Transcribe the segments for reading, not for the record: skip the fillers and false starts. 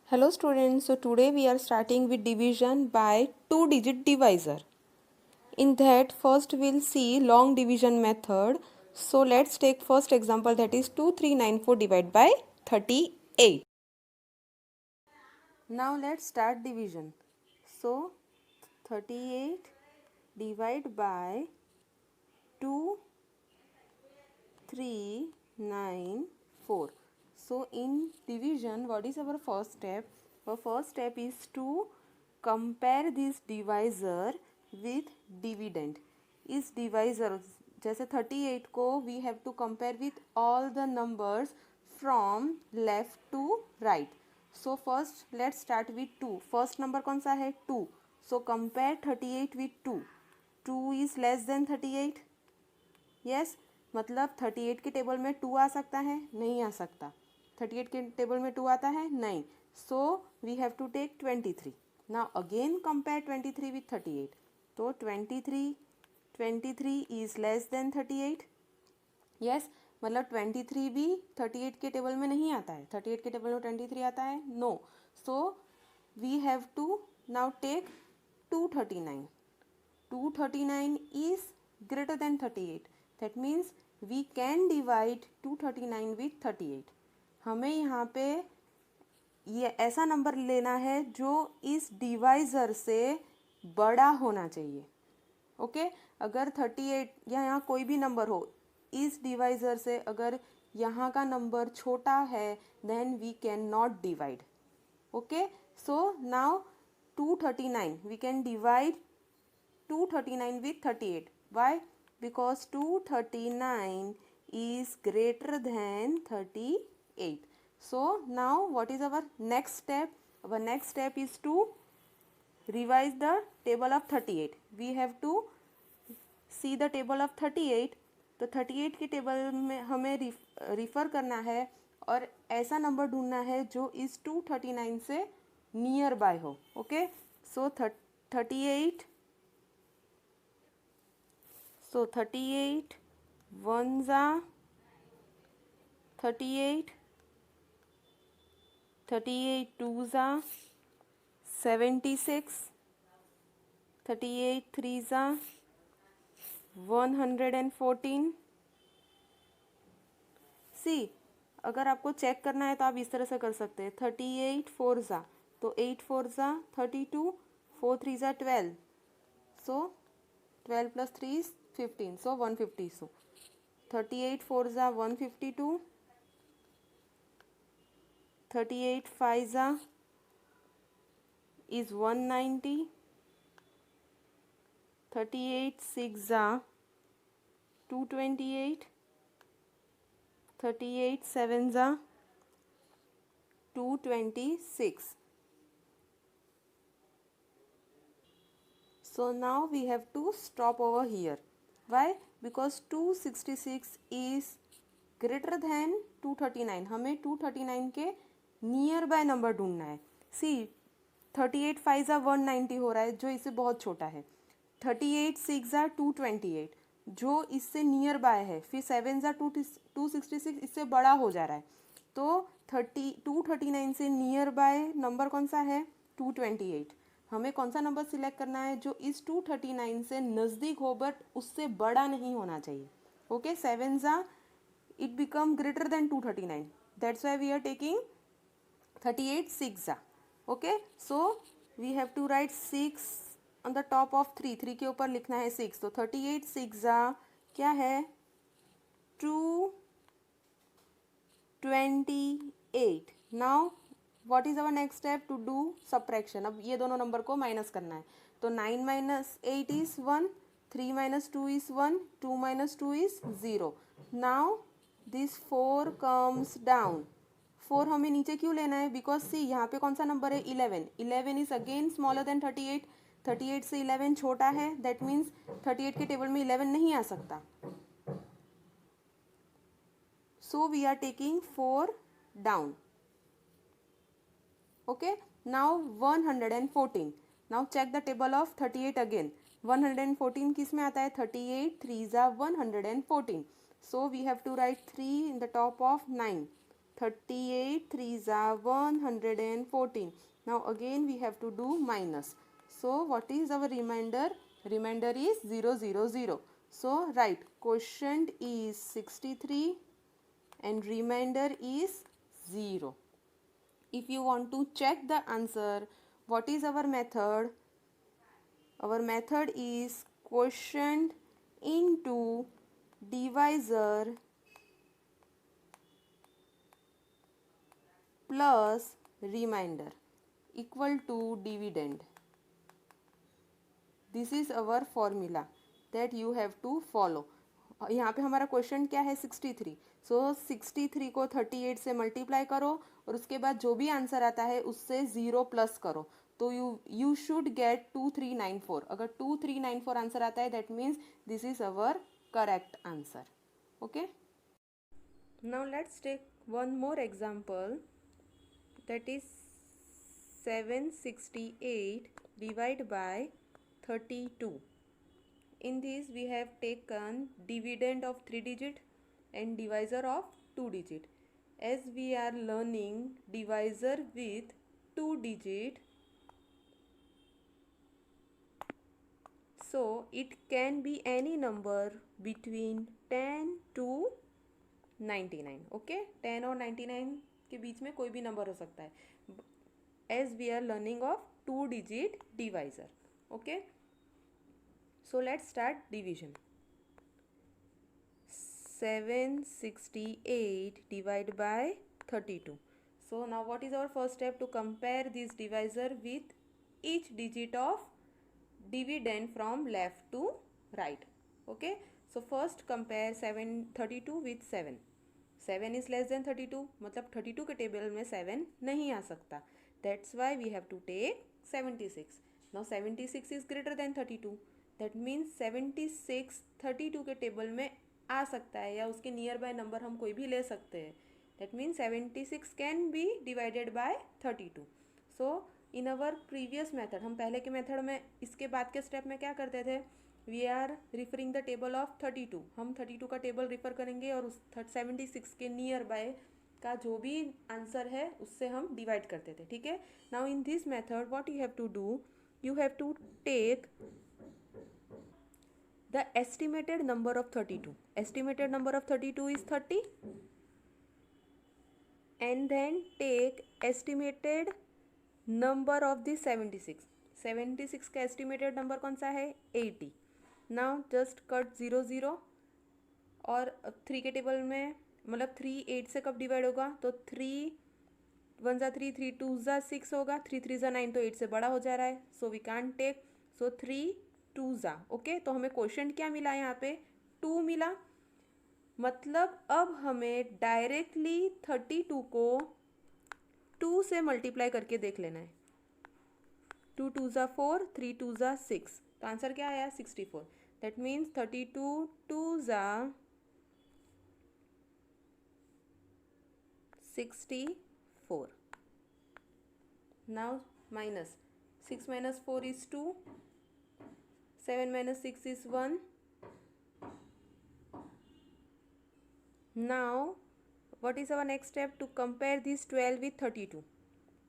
Hello students, so today we are starting with division by two-digit divisor. In that first we'll see long division method. So let's take first example, that is 2394 divided by 38. Now let's start division. So 38 divided by 2394. So in division, what is our first step? Our first step is to compare this divisor with dividend. इस divisor जैसे 38 को we have to compare with all the numbers from left to right. So first let's start with 2. First number कौन सा है 2. So compare 38 with 2. 2 is less than 38. Yes, मतलब 38 के table में 2 आ सकता है, नहीं आ सकता. 38 के टेबल में 2 आता है, नहीं. So we have to take 23. Now again compare 23 with 38. तो 23 is less than 38. Yes, मतलब 23 भी 38 के टेबल में नहीं आता है. 38 के टेबल में 23 आता है, no. So we have to now take 239. 239 is greater than 38. That means we can divide 239 with 38. हमें यहाँ पे ये ऐसा नंबर लेना है जो इस डिवाइज़र से बड़ा होना चाहिए. ओके, अगर 38 या यहाँ कोई भी नंबर हो, इस डिवाइज़र से अगर यहाँ का नंबर छोटा है, then we can not divide. Okay, so now 239 we can divide 239 with 38. Why? Because 239 is greater than 38. So now what is our next step? Our next step is to revise the table of 38. We have to see the table of 38. तो 38 की table में हमें refer करना है और ऐसा number ढूंढना है जो इस 239 से नियर बाय हो. Okay, so 38. So 38 ones are 38, 38 twos are 76, 38 threes are 114. सी, अगर आपको चेक करना है तो आप इस तरह से कर सकते हैं. 38 फोर्स आ, तो 8 force uh 32, 4 threes uh 12. So 12 plus 3 is 15. So 150. So 38 fours are 152. 38 fives are is 190. 38 six are 228. 38 sevens are 226. So now we have to stop over here. Why? Because 266 is greater than 239. हमें 239 के near by number ढूंढना है. सी, 38 five आ 190 हो रहा है जो इससे बहुत छोटा है. 38 सिक्स आ 228 जो इससे नियर बाय है. फिर 7 आ 266 इससे बड़ा हो जा रहा है. तो 239 से नियर बाय नंबर कौन सा है? 228. हमें कौन सा नंबर सिलेक्ट करना है जो इस 239 से नज़दीक हो बट उससे बड़ा नहीं होना चाहिए. ओके, 7 आ it become greater than 239. That's why we are taking 38 6 आ. Okay, so we have to write 6 on the top of 3. 3 के ऊपर लिखना है 6. तो 38 6 आ क्या है? 228. Now what is our next step? To do subtraction. अब ये दोनों नंबर को माइनस करना है. तो 9 minus 8 is 1. 3 minus 2 is 1. 2 minus 2 is 0. Now this 4 comes down. 4 हमें नीचे क्यों लेना है? बिकॉज सी, यहाँ पे कौन सा नंबर है? 11. 11 इज अगेन स्मॉलर देन 38. 38 से 11 छोटा है. दैट मीन्स 38 के टेबल में 11 नहीं आ सकता. So we are taking 4 down. Okay, now 114. Now check the table of 38 again. 114 किस में आता है? 38 3s are 114. So we have to write 3 in the top of 9. 38 3s are 114. Now again we have to do minus. So what is our remainder? Remainder is 0 0 0. So right, quotient is 63 and remainder is 0. If you want to check the answer, what is our method? Our method is quotient into divisor plus remainder equal to dividend. This is our formula that you have to follow. यहाँ पे हमारा question क्या है 63. सो 63 को 38 से multiply करो और उसके बाद जो भी आंसर आता है उससे 0 प्लस करो तो यू शुड गेट 2394. अगर 2394 आंसर आता है that means this is our correct answer. Okay, now let's take one more example, that is 768 divided by 32. In this we have taken dividend of 3 digit and divisor of 2 digit. As we are learning divisor with 2 digit, so it can be any number between 10 to 99. okay, 10 और 99 के बीच में कोई भी number हो सकता है. As we are learning of 2 digit divisor. Okay, so let's start division. 768 divided by 32. So now what is our first step? To compare this divisor with each digit of dividend from left to right. Okay, so first compare 32 with 7. 7 is less than 32, मतलब 32 के table में 7 नहीं आ सकता. That's why we have to take 76. Now 76 is greater than 32. That means 76 32 के table में आ सकता है या उसके नियर बाय नंबर हम कोई भी ले सकते हैं. That means 76 can be divided by 32. So in our previous method, हम पहले के मेथड में इसके बाद के स्टेप में क्या करते थे? We are referring the table of 32. हम 32 का टेबल रिफर करेंगे और उस 76 के नियर बाय का जो भी आंसर है उससे हम डिवाइड करते थे. ठीक है, now in this method what you have to do, you have to take the estimated number of 32. Estimated number of 32 is 30 and then take estimated number of the 76. 76 का एस्टिमेटेड नंबर कौन सा है? 80. Now just cut 0 0 और 3 के table में मतलब 3 8 से कब डिवाइड होगा? तो 3 1 ज़ा 3, 3 2 ज़ा 6 होगा, 3 3 ज़ा 9 तो 8 से बड़ा हो जा रहा है. So we can't take. So 3 2 ज़ा. ओके, तो हमें क्वेश्चन क्या मिला यहाँ पे? 2 मिला. मतलब अब हमें डायरेक्टली 32 को 2 से मल्टीप्लाई करके देख लेना है. 2 2 ज़ा 4, 3 2 ज़ा 6. तो आंसर क्या आया? 64. दैट मीन्स 32 2 ज़ा 64. Now minus 6 minus 4 is 2. 7 minus 6 is 1. Now what is our next step? To compare this 12 with 32.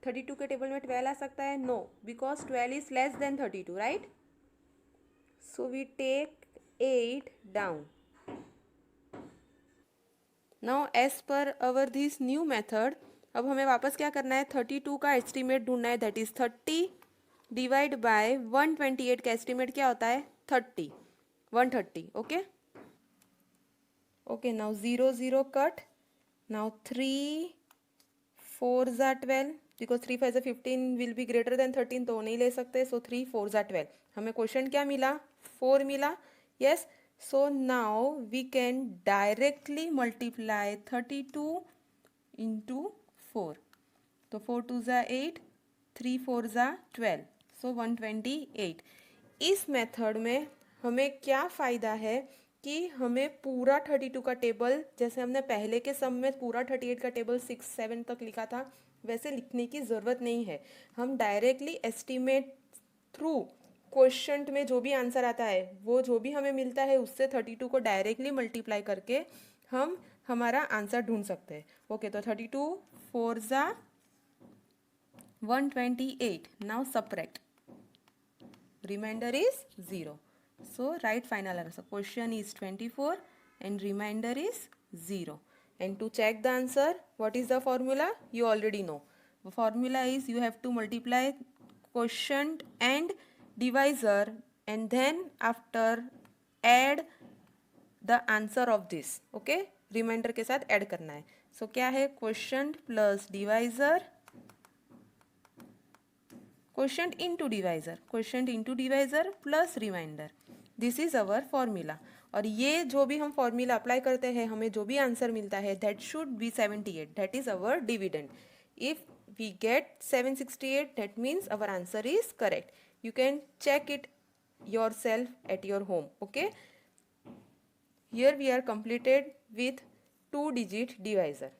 32 के टेबल में 12 आ सकता है? No, because 12 is less than 32, right? So we take 8 down. Now as per our this new method, अब हमें वापस क्या करना है? 32 का एस्टिमेट ढूंढना है. दैट इज 30 डिवाइड बाय 128 का एस्टिमेट क्या होता है? 30. 130. Okay okay, now 0 0 cut. Now 3 4 ज़ा 12 बिकॉज 3 5 ज़ा 15 विल बी ग्रेटर देन 13 तो नहीं ले सकते. सो 3 4 ज़ा 12. हमें क्वेश्चन क्या मिला? 4 मिला. Yes, so now we can directly multiply 32 into 4. तो 4 2 ज़ा 8, 3 4 ज़ा 12. सो 128. इस मेथड में हमें क्या फ़ायदा है कि हमें पूरा 32 का टेबल, जैसे हमने पहले के सम में पूरा 38 का टेबल 6 7 तक लिखा था, वैसे लिखने की ज़रूरत नहीं है. हम डायरेक्टली एस्टिमेट थ्रू क्वेश्चन में जो भी आंसर आता है वो जो भी हमें मिलता है उससे 32 को डायरेक्टली मल्टीप्लाई करके हम हमारा आंसर ढूंढ सकते हैं. ओके, तो 32 4 ज़ा 128. Now subtract. Remainder is 0. So write final answer. Question is 24 and remainder is 0. And to check the answer, what is the formula? You already know. The formula is you have to multiply quotient and divisor, and then after add the answer of this. Okay, remainder के साथ add करना है. So क्या है? Quotient plus divisor, quotient into divisor plus remainder. This is our formula. और ये जो भी हम फॉर्मूला अप्लाई करते हैं, हमें जो भी आंसर मिलता है that should be 78. That is our dividend. If we get 768, that means our answer is correct. You can check it yourself at your home. Okay, here we are completed with 2-digit divisor.